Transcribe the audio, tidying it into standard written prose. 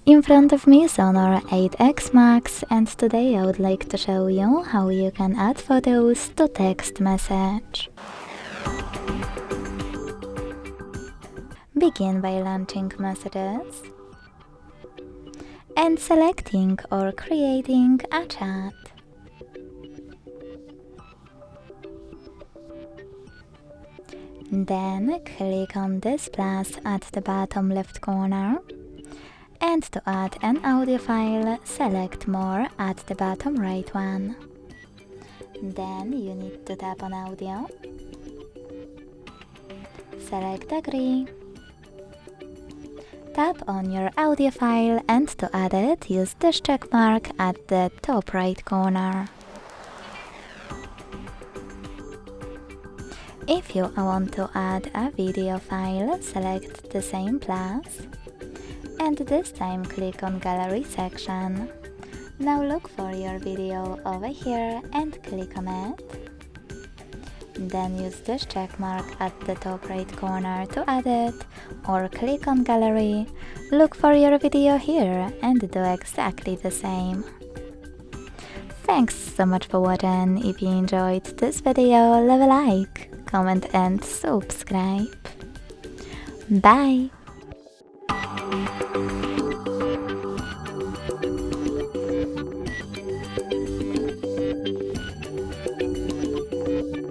In front of me is Honor 8X Max, and today I would like to show you how you can add photos to text message. Begin by launching messages and selecting or creating a chat. Then click on this plus at the bottom left corner, and to add an audio file, select More at the bottom right one. Then you need to tap on Audio, select Agree, tap on your audio file, and to add it, use this check mark at the top right corner. If you want to add a video file, select the same plus, and this time click on Gallery section. Now look for your video over here and click on it. Then use this check mark at the top right corner to add it, or click on Gallery, look for your video here and do exactly the same. Thanks so much for watching. If you enjoyed this video, leave a like, comment and subscribe. Bye!